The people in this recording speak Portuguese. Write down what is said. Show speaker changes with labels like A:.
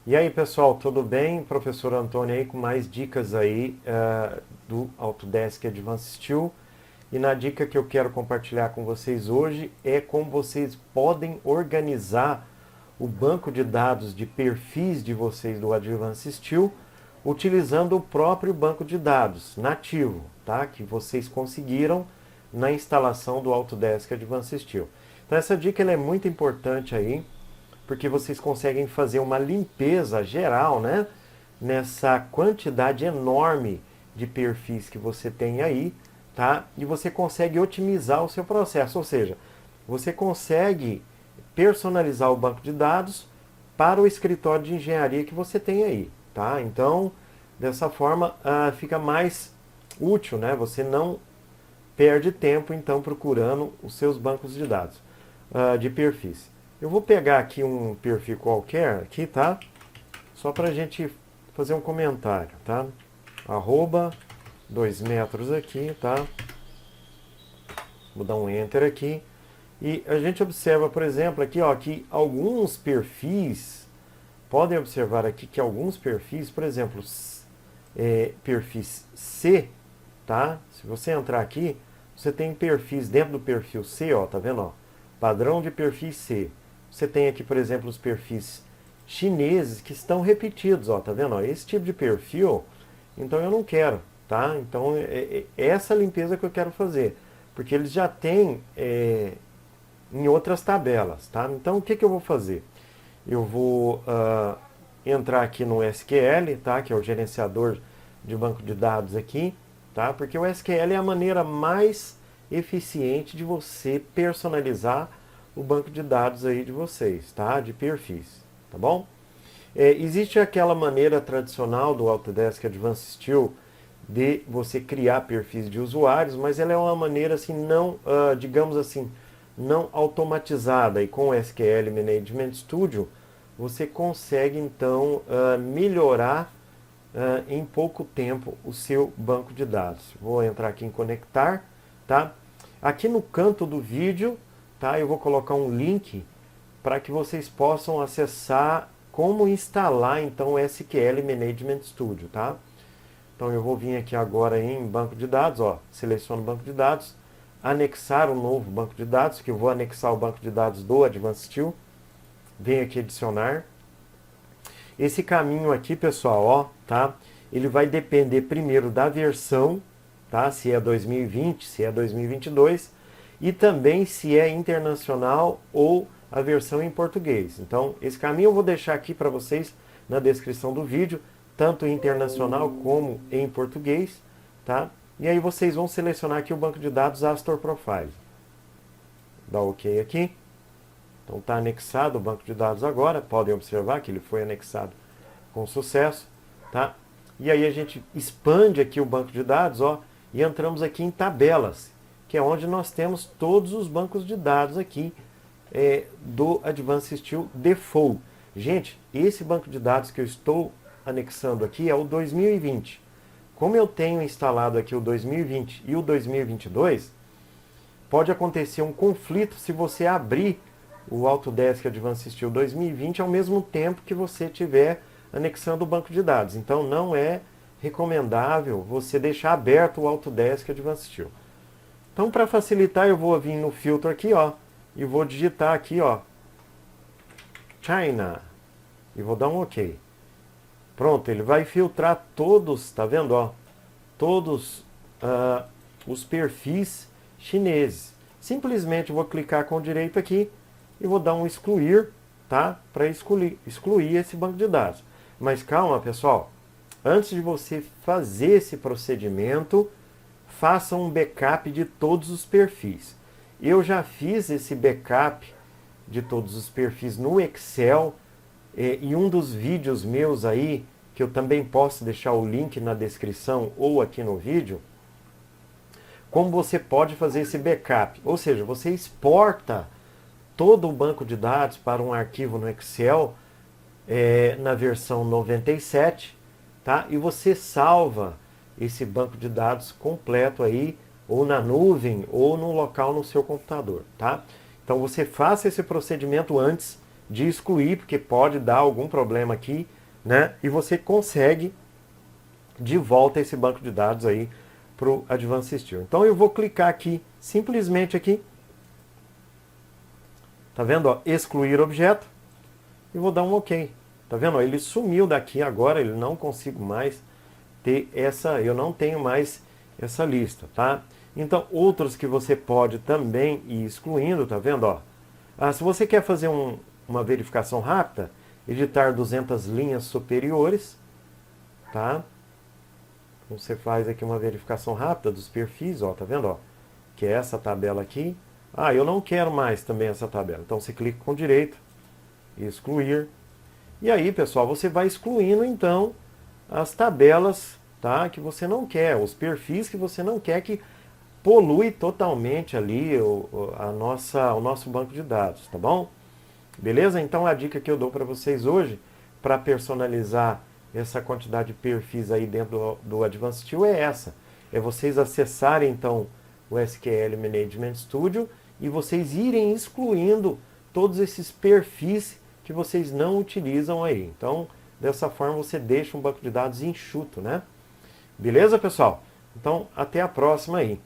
A: E aí pessoal, tudo bem? Professor Antônio aí com mais dicas aí do Autodesk Advanced Steel. E na dica que eu quero compartilhar com vocês hoje é como vocês podem organizar o banco de dados de perfis de vocês do Advanced Steel utilizando o próprio banco de dados nativo, tá? Que vocês conseguiram na instalação do Autodesk Advanced Steel. Então essa dica ela é muito importante aí, porque vocês conseguem fazer uma limpeza geral, né, nessa quantidade enorme de perfis que você tem aí, tá? E você consegue otimizar o seu processo, ou seja, você consegue personalizar o banco de dados para o escritório de engenharia que você tem aí, tá? Então, dessa forma, fica mais útil, né? Você não perde tempo, então, procurando os seus bancos de dados de perfis. Eu vou pegar aqui um perfil qualquer, aqui, tá? Só para a gente fazer um comentário, tá? Arroba 2 metros aqui, tá? Vou dar um Enter aqui. E a gente observa, por exemplo, aqui, ó, que alguns perfis, podem observar aqui que alguns perfis, por exemplo, perfis C, tá? Se você entrar aqui, você tem perfis dentro do perfil C, ó, tá vendo, ó? Padrão de perfil C. Você tem aqui, por exemplo, os perfis chineses que estão repetidos, ó, tá vendo? Ó, esse tipo de perfil, então eu não quero, tá? Então é essa limpeza que eu quero fazer, porque eles já têm em outras tabelas, tá? Então o que eu vou fazer? Eu vou entrar aqui no SQL, tá? Que é o gerenciador de banco de dados aqui, tá? Porque o SQL é a maneira mais eficiente de você personalizar o banco de dados aí de vocês, tá? De perfis, tá bom? Existe aquela maneira tradicional do Autodesk Advanced Steel de você criar perfis de usuários, mas ela é uma maneira assim não, digamos assim, não automatizada. E com o SQL Management Studio você consegue então melhorar em pouco tempo o seu banco de dados. Vou entrar aqui em conectar, tá? Aqui no canto do vídeo, tá? Eu vou colocar um link para que vocês possam acessar como instalar então o SQL Management Studio, tá? Então eu vou vir aqui agora em banco de dados, ó, seleciono banco de dados, anexar um novo banco de dados, que eu vou anexar o banco de dados do Advanced Steel, venho aqui adicionar. Esse caminho aqui, pessoal, ó, tá? Ele vai depender primeiro da versão, tá? Se é 2020, se é 2022, e também se é internacional ou a versão em português. Então, esse caminho eu vou deixar aqui para vocês na descrição do vídeo, tanto em internacional como em português, tá? E aí vocês vão selecionar aqui o banco de dados Astor Profile. Dá OK aqui. Então está anexado o banco de dados agora, podem observar que ele foi anexado com sucesso, tá? E aí a gente expande aqui o banco de dados, ó, e entramos aqui em tabelas, que é onde nós temos todos os bancos de dados aqui do Advanced Steel Default. Gente, esse banco de dados que eu estou anexando aqui é o 2020. Como eu tenho instalado aqui o 2020 e o 2022, pode acontecer um conflito se você abrir o Autodesk Advanced Steel 2020 ao mesmo tempo que você estiver anexando o banco de dados. Então não é recomendável você deixar aberto o Autodesk Advanced Steel. Então para facilitar eu vou vir no filtro aqui, ó, e vou digitar aqui, ó, China, e vou dar um OK. Pronto, ele vai filtrar todos, tá vendo, ó, todos os perfis chineses. Simplesmente vou clicar com o direito aqui e vou dar um excluir, tá? Para excluir esse banco de dados. Mas calma, pessoal. Antes de você fazer esse procedimento, faça um backup de todos os perfis. Eu já fiz esse backup de todos os perfis no Excel e um dos vídeos meus aí, que eu também posso deixar o link na descrição ou aqui no vídeo, como você pode fazer esse backup. Ou seja, você exporta todo o banco de dados para um arquivo no Excel na versão 97, tá? E você salva esse banco de dados completo aí, ou na nuvem, ou no local no seu computador, tá? Então você faça esse procedimento antes de excluir, porque pode dar algum problema aqui né? E você consegue de volta esse banco de dados aí para o Advanced Steel. Então eu vou clicar aqui, simplesmente aqui, tá vendo? Ó, excluir objeto, e vou dar um OK. Tá vendo? Ó, ele sumiu daqui agora, ele não consigo mais ter essa, eu não tenho mais essa lista, tá? Então outros que você pode também ir excluindo, tá vendo? Ó, se você quer fazer uma verificação rápida, editar 200 linhas superiores, tá? Você faz aqui uma verificação rápida dos perfis, ó, tá vendo? Ó, que é essa tabela aqui. Eu não quero mais também essa tabela. Então você clica com direito, excluir. E aí, pessoal, você vai excluindo então as tabelas, tá, que você não quer, os perfis que você não quer que polui totalmente ali o nosso banco de dados, tá bom? Beleza? Então a dica que eu dou para vocês hoje, para personalizar essa quantidade de perfis aí dentro do Advanced Steel é essa. É vocês acessarem então o SQL Management Studio e vocês irem excluindo todos esses perfis que vocês não utilizam aí. Então, dessa forma você deixa um banco de dados enxuto, né? Beleza, pessoal? Então, até a próxima aí.